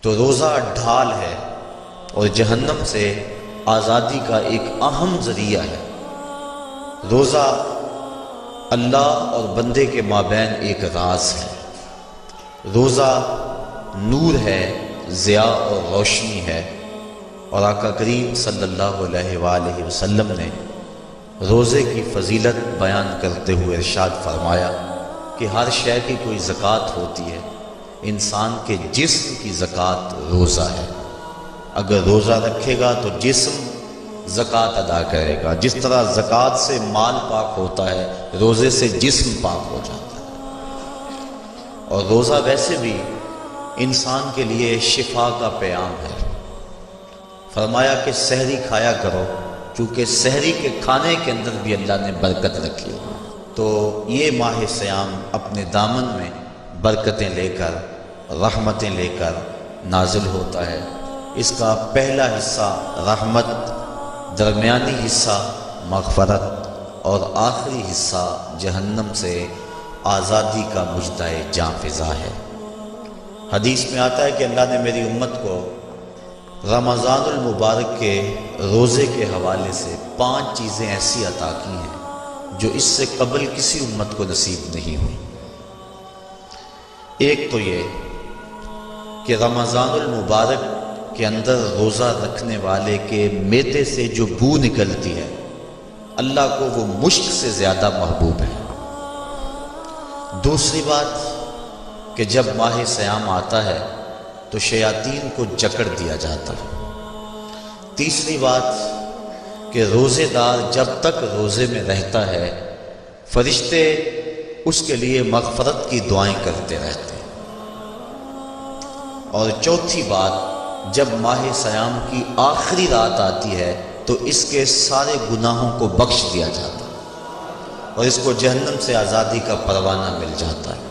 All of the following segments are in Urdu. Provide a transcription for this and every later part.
تو روزہ ڈھال ہے اور جہنم سے آزادی کا ایک اہم ذریعہ ہے۔ روزہ اللہ اور بندے کے مابین ایک راز ہے۔ روزہ نور ہے، ضیاء اور روشنی ہے، اور آقا کریم صلی اللہ علیہ وآلہ وسلم نے روزے کی فضیلت بیان کرتے ہوئے ارشاد فرمایا کہ ہر شے کی کوئی زکوٰۃ ہوتی ہے، انسان کے جسم کی زکوٰۃ روزہ ہے۔ اگر روزہ رکھے گا تو جسم زکوٰۃ ادا کرے گا، جس طرح زکوٰۃ سے مال پاک ہوتا ہے، روزے سے جسم پاک ہو جاتا ہے۔ اور روزہ ویسے بھی انسان کے لیے شفا کا پیام ہے۔ فرمایا کہ سحری کھایا کرو، چونکہ سحری کے کھانے کے اندر بھی اللہ نے برکت رکھی۔ تو یہ ماہ صیام اپنے دامن میں برکتیں لے کر، رحمتیں لے کر نازل ہوتا ہے۔ اس کا پہلا حصہ رحمت، درمیانی حصہ مغفرت، اور آخری حصہ جہنم سے آزادی کا مجدہ جاں فضا ہے۔ حدیث میں آتا ہے کہ اللہ نے میری امت کو رمضان المبارک کے روزے کے حوالے سے 5 چیزیں ایسی عطا کی ہیں جو اس سے قبل کسی امت کو نصیب نہیں ہوئی۔ ایک تو یہ کہ رمضان المبارک کے اندر روزہ رکھنے والے کے میدے سے جو بو نکلتی ہے، اللہ کو وہ مشک سے زیادہ محبوب ہے۔ دوسری بات کہ جب ماہ صیام آتا ہے تو شیاطین کو جکڑ دیا جاتا ہے۔ تیسری بات کہ روزے دار جب تک روزے میں رہتا ہے، فرشتے اس کے لیے مغفرت کی دعائیں کرتے رہتے ہیں۔ اور چوتھی بات، جب ماہ صیام کی آخری رات آتی ہے تو اس کے سارے گناہوں کو بخش دیا جاتا ہے اور اس کو جہنم سے آزادی کا پروانہ مل جاتا ہے۔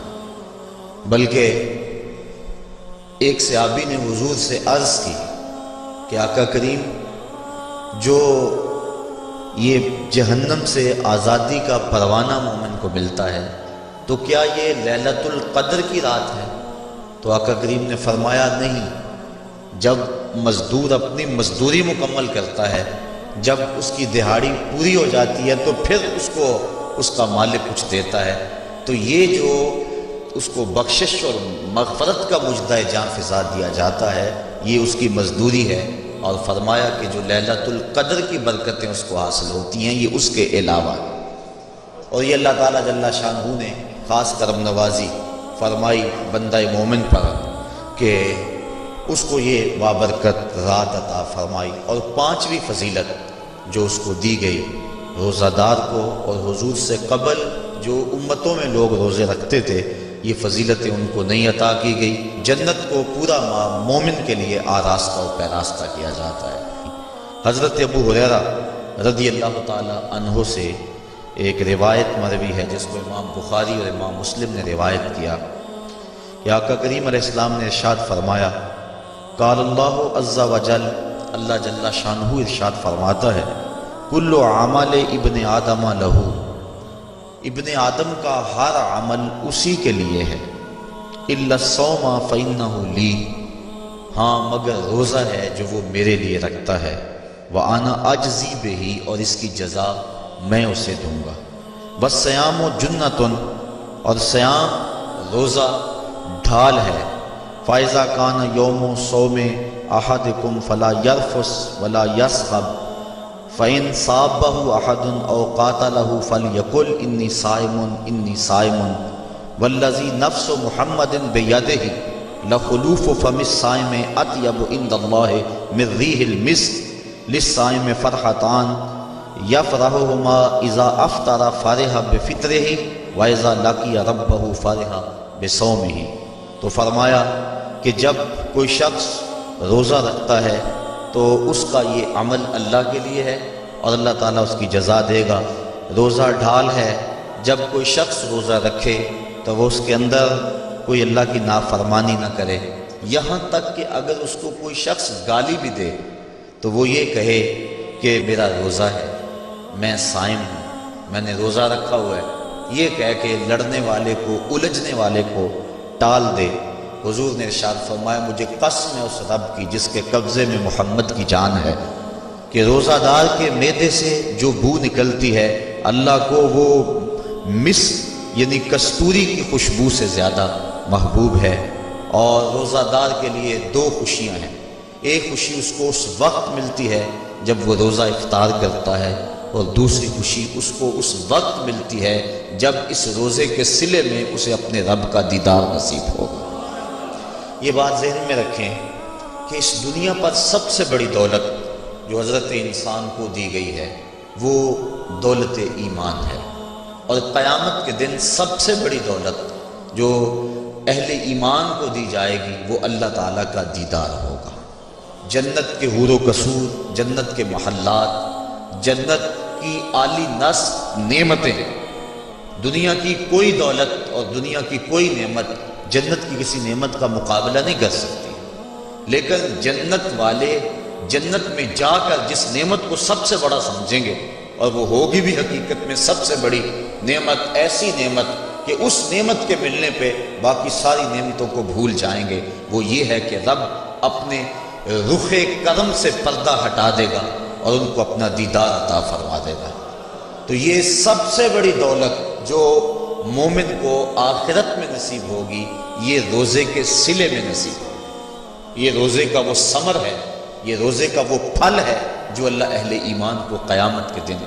بلکہ ایک صحابی نے حضور سے عرض کی کہ آقا کریم، جو یہ جہنم سے آزادی کا پروانہ مومن کو ملتا ہے تو کیا یہ لیلۃ القدر کی رات ہے؟ تو آقا کریم نے فرمایا نہیں، جب مزدور اپنی مزدوری مکمل کرتا ہے، جب اس کی دہاڑی پوری ہو جاتی ہے تو پھر اس کو اس کا مالک کچھ دیتا ہے، تو یہ جو اس کو بخشش اور مغفرت کا مجدہ جاں فضا دیا جاتا ہے، یہ اس کی مزدوری ہے۔ اور فرمایا کہ جو لیلۃ القدر کی برکتیں اس کو حاصل ہوتی ہیں، یہ اس کے علاوہ۔ اور یہ اللہ تعالیٰ جل شانہ نے خاص کرم نوازی فرمائی بندہ مومن پر کہ اس کو یہ بابرکت رات عطا فرمائی۔ اور 5ویں فضیلت جو اس کو دی گئی، روزہ دار کو اور حضور سے قبل جو امتوں میں لوگ روزے رکھتے تھے، یہ فضیلتیں ان کو نہیں عطا کی گئی۔ جنت کو پورا مومن کے لیے آراستہ اور پیراستہ کیا جاتا ہے۔ حضرت ابو ہریرہ رضی اللہ تعالی عنہ سے ایک روایت مروی ہے جس کو امام بخاری اور امام مسلم نے روایت کیا کہ آقا کریم علیہ السلام نے ارشاد فرمایا، قال اللہ عز وجل، اللہ جل شانہ ارشاد فرماتا ہے، کل عمل ابن آدم لہو، ابن آدم کا ہر عمل اسی کے لیے ہے، الا الصوم فإنہ لی، ہاں مگر روزہ ہے جو وہ میرے لیے رکھتا ہے، وأنا أجزی بہ، اور اس کی جزا میں اسے دوں گا۔ والصیام جنۃ، اور صیام روزہ ڈھال ہے، فإذا کان یوم صوم احدکم فلا یرفث ولا یصخب، فَإِن صَابَّهُ أَحَدٌ أَوْ قَاتَلَهُ فَلْيَقُلْ إِنِّي صَائِمٌ إِنِّي صَائِمٌ وَالَّذِي نَفْسُ مُحَمَّدٍ بِيَدِهِ لَخُلُوفُ فَمِ الصَّائِمِ أَطْيَبُ عِندَ اللَّهِ مِن رِّيحِ الْمِسْكِ لِلصَّائِمِ فَرْحَتَانِ يَفْرَحُهُمَا إِذَا أَفْطَرَ فَرِحَ بِفِطْرِهِ وَإِذَا لَقِيَ رَبَّهُ فَرِحَ بِصَوْمِهِ۔ تو فرمایا کہ جب کوئی شخص روزہ رکھتا ہے تو اس کا یہ عمل اللہ کے لیے ہے اور اللہ تعالیٰ اس کی جزا دے گا۔ روزہ ڈھال ہے، جب کوئی شخص روزہ رکھے تو وہ اس کے اندر کوئی اللہ کی نافرمانی نہ کرے، یہاں تک کہ اگر اس کو کوئی شخص گالی بھی دے تو وہ یہ کہے کہ میرا روزہ ہے، میں صائم ہوں، میں نے روزہ رکھا ہوا ہے، یہ کہہ کے لڑنے والے کو، الجھنے والے کو ٹال دے۔ حضور نے ارشاد فرمایا مجھے قسم ہے اس رب کی جس کے قبضے میں محمد کی جان ہے کہ روزہ دار کے معدے سے جو بو نکلتی ہے اللہ کو وہ مسک یعنی کستوری کی خوشبو سے زیادہ محبوب ہے۔ اور روزہ دار کے لیے دو خوشیاں ہیں، ایک خوشی اس کو اس وقت ملتی ہے جب وہ روزہ افطار کرتا ہے، اور دوسری خوشی اس کو اس وقت ملتی ہے جب اس روزے کے صلے میں اسے اپنے رب کا دیدار نصیب ہوگا۔ یہ بات ذہن میں رکھیں کہ اس دنیا پر سب سے بڑی دولت جو حضرت انسان کو دی گئی ہے وہ دولت ایمان ہے، اور قیامت کے دن سب سے بڑی دولت جو اہل ایمان کو دی جائے گی وہ اللہ تعالیٰ کا دیدار ہوگا۔ جنت کے حور و قصور، جنت کے محلات، جنت کی اعلی نصب نعمتیں، دنیا کی کوئی دولت اور دنیا کی کوئی نعمت جنت کی کسی نعمت کا مقابلہ نہیں کر سکتی، لیکن جنت والے جنت میں جا کر جس نعمت کو سب سے بڑا سمجھیں گے، اور وہ ہوگی بھی حقیقت میں سب سے بڑی نعمت، ایسی نعمت کہ اس نعمت کے ملنے پہ باقی ساری نعمتوں کو بھول جائیں گے، وہ یہ ہے کہ رب اپنے رخ کرم سے پردہ ہٹا دے گا اور ان کو اپنا دیدار عطا فرما دے گا۔ تو یہ سب سے بڑی دولت جو مومن کو آخرت میں نصیب ہوگی یہ روزے کے صلے میں نصیب ہوگی۔ یہ روزے کا وہ ثمر ہے، یہ روزے کا وہ پھل ہے جو اللہ اہل ایمان کو قیامت کے دن